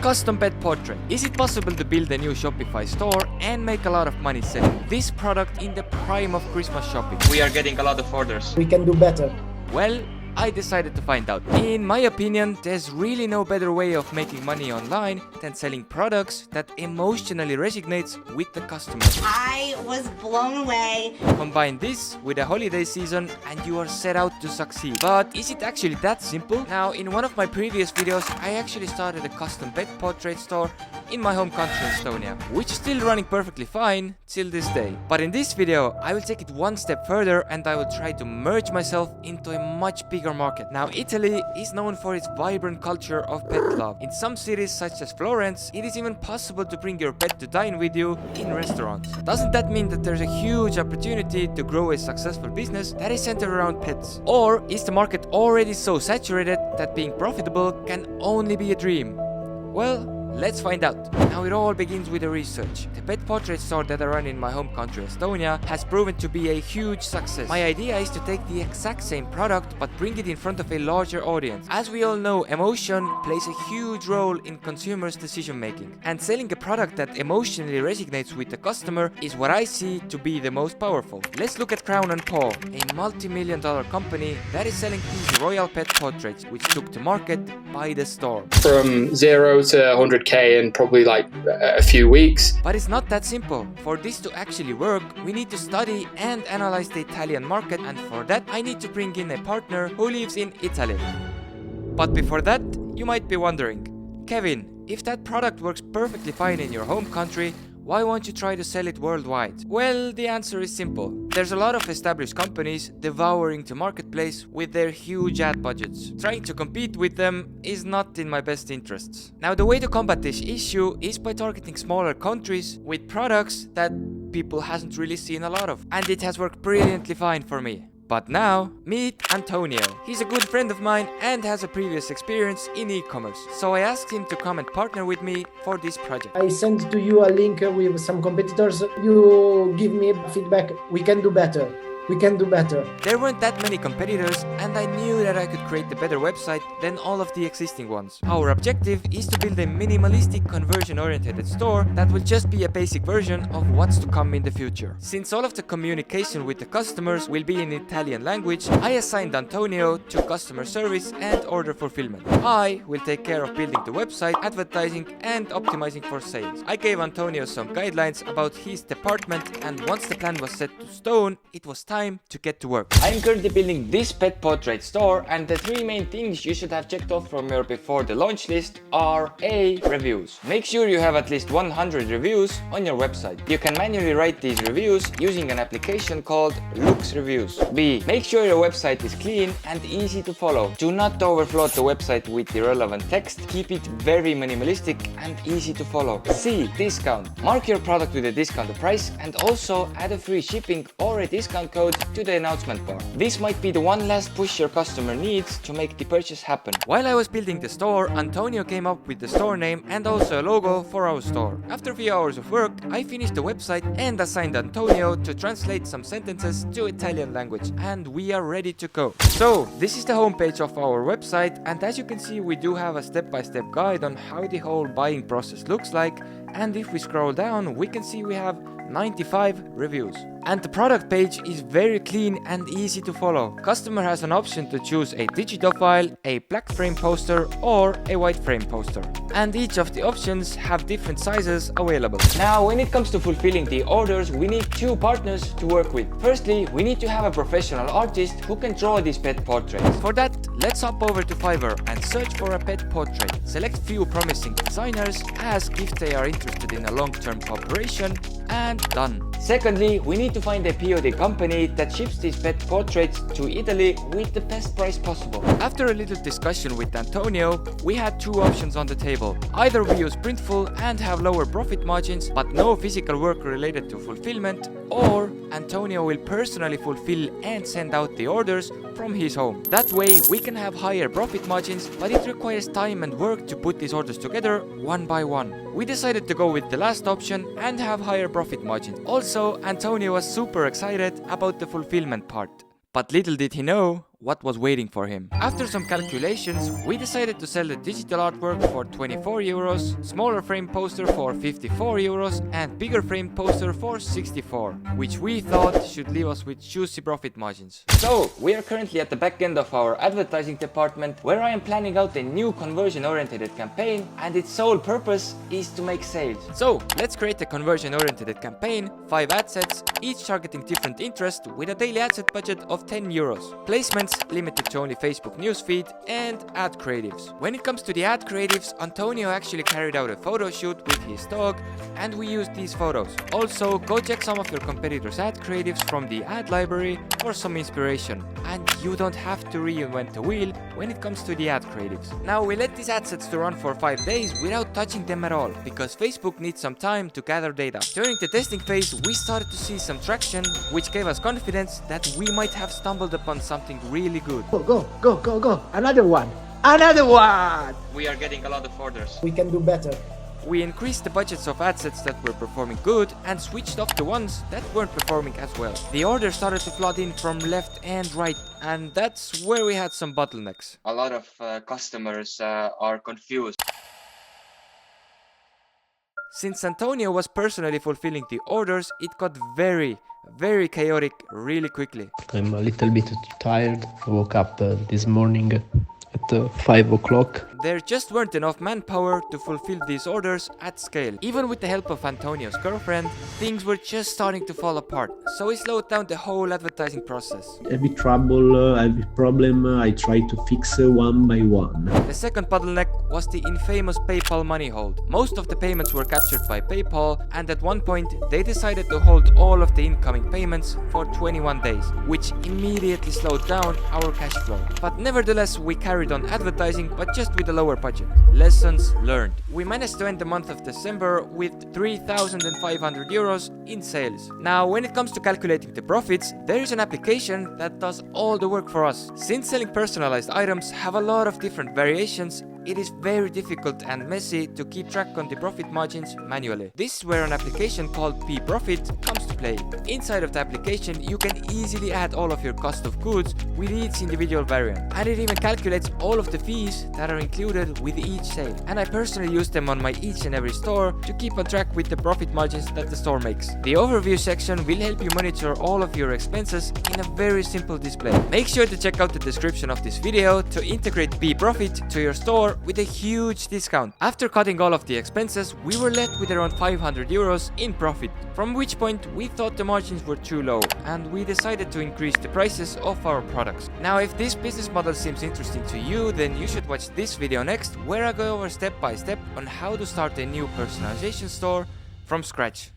Custom pet portrait. Is it possible to build a new Shopify store and make a lot of money selling this product in the prime of Christmas shopping? We are getting a lot of orders. We can do better. Well, I decided to find out. In my opinion, there's really no better way of making money online than selling products that emotionally resonates with the customer. I was blown away. Combine this with a holiday season and you are set out to succeed. But is it actually that simple? Now, in one of my previous videos, I actually started a custom pet portrait store in my home country Estonia, which is still running perfectly fine till this day. But in this video, I will take it one step further and I will try to merge myself into a much bigger market. Now, Italy is known for its vibrant culture of pet love. In some cities such as Florence, it is even possible to bring your pet to dine with you in restaurants. Doesn't that mean that there's a huge opportunity to grow a successful business that is centered around pets? Or is the market already so saturated that being profitable can only be a dream? Well, let's find out. Now it all begins with the research. The pet portrait store that I run in my home country Estonia has proven to be a huge success. My idea is to take the exact same product but bring it in front of a larger audience. As we all know, emotion plays a huge role in consumers' decision making. And selling a product that emotionally resonates with the customer is what I see to be the most powerful. Let's look at Crown & Paw, a multi-million-dollar company that is selling these royal pet portraits which took to market by the storm. From 0 to 100k in probably like a few weeks. But it's not that simple. For this to actually work, we need to study and analyze the Italian market, and for that I need to bring in a partner who lives in Italy. But before that, you might be wondering, Kevin, if that product works perfectly fine in your home country, why won't you try to sell it worldwide? Well, the answer is simple. There's a lot of established companies devouring the marketplace with their huge ad budgets. Trying to compete with them is not in my best interests. Now, the way to combat this issue is by targeting smaller countries with products that people hasn't really seen a lot of. And it has worked brilliantly fine for me. But now, meet Antonio. He's a good friend of mine and has a previous experience in e-commerce. So I asked him to come and partner with me for this project. I sent to you a link with some competitors. You give me feedback. We can do better. We can do better. There weren't that many competitors and I knew that I could create a better website than all of the existing ones. Our objective is to build a minimalistic conversion-oriented store that will just be a basic version of what's to come in the future. Since all of the communication with the customers will be in Italian language, I assigned Antonio to customer service and order fulfillment. I will take care of building the website, advertising and optimizing for sales. I gave Antonio some guidelines about his department, and once the plan was set to stone, it was time to get to work. I'm currently building this pet portrait store, and the three main things you should have checked off from your before the launch list are: A. Reviews. Make sure you have at least 100 reviews on your website. You can manually write these reviews using an application called Lux Reviews. B. Make sure your website is clean and easy to follow. Do not overflow the website with irrelevant text. Keep it very minimalistic and easy to follow. C. Discount. Mark your product with a discounted price and also add a free shipping or a discount code to the announcement bar. This might be the one last push your customer needs to make the purchase happen. While I was building the store, Antonio came up with the store name and also a logo for our store. After a few hours of work, I finished the website and assigned Antonio to translate some sentences to Italian language, and we are ready to go. So, this is the homepage of our website, and as you can see, we do have a step-by-step guide on how the whole buying process looks like, and if we scroll down, we can see we have 95 reviews. And the product page is very clean and easy to follow. Customer has an option to choose a digital file, a black frame poster or a white frame poster. And each of the options have different sizes available. Now, when it comes to fulfilling the orders, we need two partners to work with. Firstly, we need to have a professional artist who can draw these pet portraits. For that, let's hop over to Fiverr and search for a pet portrait. Select few promising designers, ask if they are interested in a long-term cooperation, and done. Secondly, we need to find a POD company that ships these pet portraits to Italy with the best price possible. After a little discussion with Antonio, we had two options on the table. Either we use Printful and have lower profit margins but no physical work related to fulfillment, or Antonio will personally fulfill and send out the orders from his home. That way we can have higher profit margins, but it requires time and work to put these orders together one by one. We decided to go with the last option and have higher profit margins. Also, Antonio was super excited about the fulfillment part. But little did he know, what was waiting for him. After some calculations, we decided to sell the digital artwork for 24 euros, smaller frame poster for 54 euros, and bigger frame poster for 64, which we thought should leave us with juicy profit margins. So, we are currently at the back end of our advertising department, where I am planning out a new conversion-oriented campaign, and its sole purpose is to make sales. So, let's create a conversion-oriented campaign, 5 ad sets, each targeting different interest with a daily ad set budget of 10 euros. Placements limited to only Facebook newsfeed, and ad creatives. When it comes to the ad creatives, Antonio actually carried out a photo shoot with his dog, and we used these photos. Also, go check some of your competitors' ad creatives from the ad library for some inspiration. And you don't have to reinvent the wheel when it comes to the ad creatives. Now, we let these ad sets to run for 5 days without touching them at all, because Facebook needs some time to gather data. During the testing phase, we started to see some traction, which gave us confidence that we might have stumbled upon something really good. Go. Another one. Another one. We are getting a lot of orders. We can do better. We increased the budgets of ad sets that were performing good and switched off the ones that weren't performing as well. The orders started to flood in from left and right, and that's where we had some bottlenecks. A lot of customers are confused. Since Antonio was personally fulfilling the orders, it got very chaotic really quickly. I'm a little bit tired. I woke up this morning at 5 o'clock. There just weren't enough manpower to fulfill these orders at scale. Even with the help of Antonio's girlfriend, things were just starting to fall apart, so we slowed down the whole advertising process. Every trouble, every problem, I try to fix one by one. The second bottleneck was the infamous PayPal money hold. Most of the payments were captured by PayPal, and at one point they decided to hold all of the incoming payments for 21 days, which immediately slowed down our cash flow. But nevertheless, we carried on advertising, but just with a lower budget. Lessons learned. We managed to end the month of December with 3,500 euros in sales. Now, when it comes to calculating the profits, there is an application that does all the work for us. Since selling personalized items have a lot of different variations, it is very difficult and messy to keep track on the profit margins manually. This is where an application called Profit comes to play. Inside of the application, you can easily add all of your cost of goods with each individual variant, and it even calculates all of the fees that are included with each sale. And I personally use them on my each and every store to keep on track with the profit margins that the store makes. The overview section will help you monitor all of your expenses in a very simple display. Make sure to check out the description of this video to integrate Profit to your store with a huge discount. After cutting all of the expenses, we were left with around 500 euros in profit, from which point we thought the margins were too low, and we decided to increase the prices of our products. Now, if this business model seems interesting to you, then you should watch this video next, where I go over step by step on how to start a new personalization store from scratch.